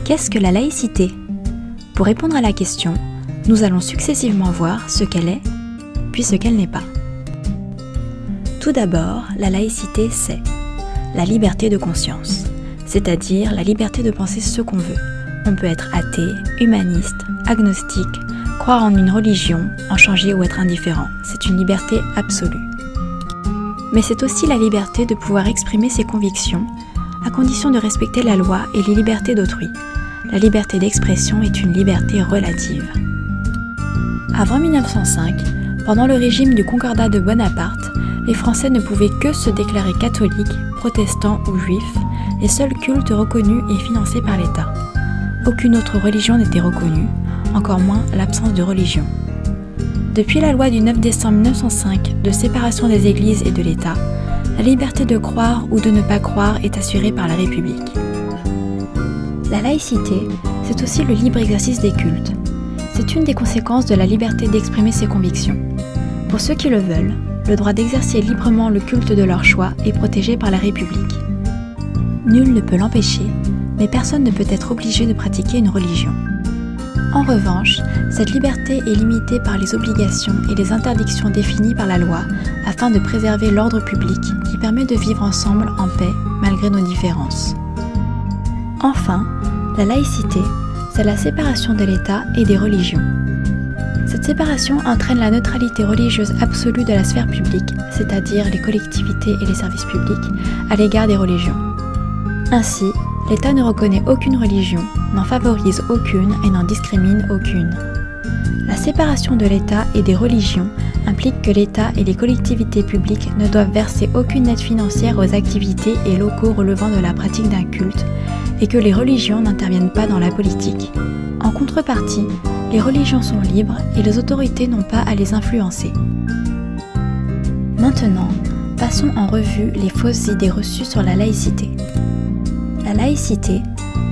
Qu'est-ce que la laïcité ? Pour répondre à la question, nous allons successivement voir ce qu'elle est, puis ce qu'elle n'est pas. Tout d'abord, la laïcité, c'est la liberté de conscience, c'est-à-dire la liberté de penser ce qu'on veut. On peut être athée, humaniste, agnostique, croire en une religion, en changer ou être indifférent. C'est une liberté absolue. Mais c'est aussi la liberté de pouvoir exprimer ses convictions, à condition de respecter la loi et les libertés d'autrui. La liberté d'expression est une liberté relative. Avant 1905, pendant le régime du Concordat de Bonaparte, les Français ne pouvaient que se déclarer catholiques, protestants ou juifs, les seuls cultes reconnus et financés par l'État. Aucune autre religion n'était reconnue, encore moins l'absence de religion. Depuis la loi du 9 décembre 1905 de séparation des églises et de l'État, la liberté de croire ou de ne pas croire est assurée par la République. La laïcité, c'est aussi le libre exercice des cultes. C'est une des conséquences de la liberté d'exprimer ses convictions. Pour ceux qui le veulent, le droit d'exercer librement le culte de leur choix est protégé par la République. Nul ne peut l'empêcher, mais personne ne peut être obligé de pratiquer une religion. En revanche, cette liberté est limitée par les obligations et les interdictions définies par la loi afin de préserver l'ordre public qui permet de vivre ensemble en paix malgré nos différences. Enfin, la laïcité, c'est la séparation de l'État et des religions. Cette séparation entraîne la neutralité religieuse absolue de la sphère publique, c'est-à-dire les collectivités et les services publics, à l'égard des religions. Ainsi, l'État ne reconnaît aucune religion, n'en favorise aucune et n'en discrimine aucune. La séparation de l'État et des religions implique que l'État et les collectivités publiques ne doivent verser aucune aide financière aux activités et locaux relevant de la pratique d'un culte et que les religions n'interviennent pas dans la politique. En contrepartie, les religions sont libres et les autorités n'ont pas à les influencer. Maintenant, passons en revue les fausses idées reçues sur la laïcité. La laïcité,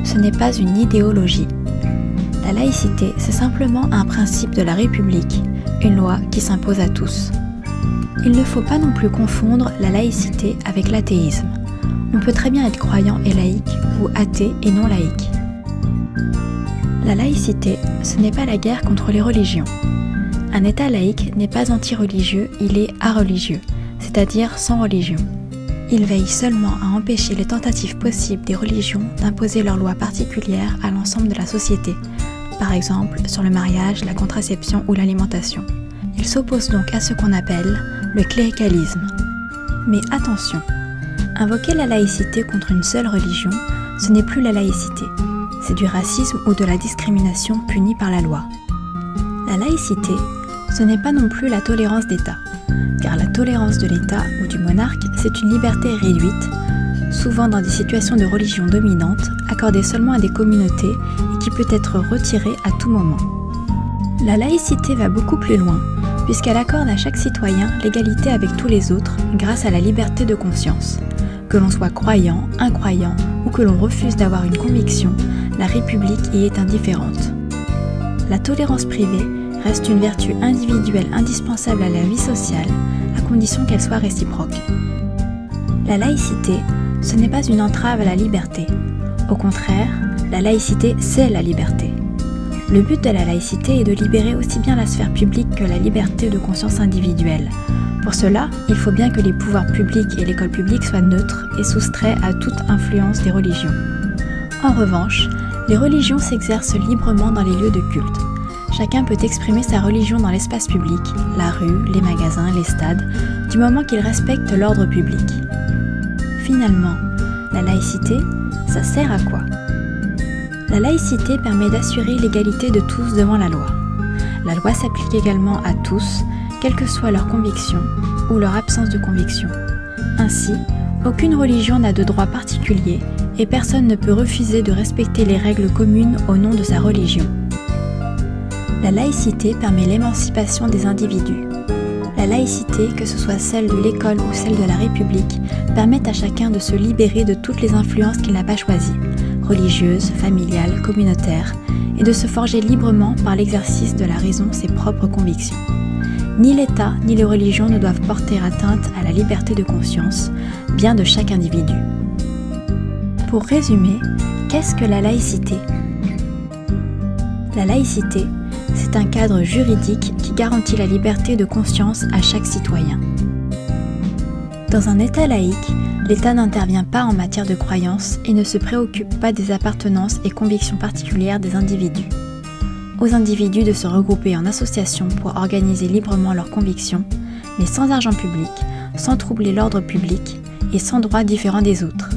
ce n'est pas une idéologie. La laïcité, c'est simplement un principe de la République, une loi qui s'impose à tous. Il ne faut pas non plus confondre la laïcité avec l'athéisme. On peut très bien être croyant et laïque, ou athée et non laïque. La laïcité, ce n'est pas la guerre contre les religions. Un État laïque n'est pas anti-religieux, il est areligieux, c'est-à-dire sans religion. Il veille seulement à empêcher les tentatives possibles des religions d'imposer leurs lois particulières à l'ensemble de la société, par exemple sur le mariage, la contraception ou l'alimentation. Il s'oppose donc à ce qu'on appelle le cléricalisme. Mais attention, invoquer la laïcité contre une seule religion, ce n'est plus la laïcité, c'est du racisme ou de la discrimination punie par la loi. La laïcité, ce n'est pas non plus la tolérance d'État, car la tolérance de l'État ou du monarque, c'est une liberté réduite, souvent dans des situations de religion dominante, accordée seulement à des communautés et qui peut être retirée à tout moment. La laïcité va beaucoup plus loin, puisqu'elle accorde à chaque citoyen l'égalité avec tous les autres grâce à la liberté de conscience. Que l'on soit croyant, incroyant ou que l'on refuse d'avoir une conviction, la République y est indifférente. La tolérance privée reste une vertu individuelle indispensable à la vie sociale, à condition qu'elle soit réciproque. La laïcité, ce n'est pas une entrave à la liberté. Au contraire, la laïcité, c'est la liberté. Le but de la laïcité est de libérer aussi bien la sphère publique que la liberté de conscience individuelle. Pour cela, il faut bien que les pouvoirs publics et l'école publique soient neutres et soustraits à toute influence des religions. En revanche, les religions s'exercent librement dans les lieux de culte. Chacun peut exprimer sa religion dans l'espace public, la rue, les magasins, les stades, du moment qu'il respecte l'ordre public. Finalement, la laïcité, ça sert à quoi ? La laïcité permet d'assurer l'égalité de tous devant la loi. La loi s'applique également à tous, quelle que soit leur conviction ou leur absence de conviction. Ainsi, aucune religion n'a de droit particulier et personne ne peut refuser de respecter les règles communes au nom de sa religion. La laïcité permet l'émancipation des individus. La laïcité, que ce soit celle de l'école ou celle de la République, permet à chacun de se libérer de toutes les influences qu'il n'a pas choisies, religieuses, familiales, communautaires, et de se forger librement par l'exercice de la raison ses propres convictions. Ni l'État ni les religions ne doivent porter atteinte à la liberté de conscience, bien de chaque individu. Pour résumer, qu'est-ce que la laïcité ? La laïcité, c'est un cadre juridique qui garantit la liberté de conscience à chaque citoyen. Dans un État laïque, l'État n'intervient pas en matière de croyance et ne se préoccupe pas des appartenances et convictions particulières des individus. Aux individus de se regrouper en association pour organiser librement leurs convictions, mais sans argent public, sans troubler l'ordre public et sans droits différents des autres.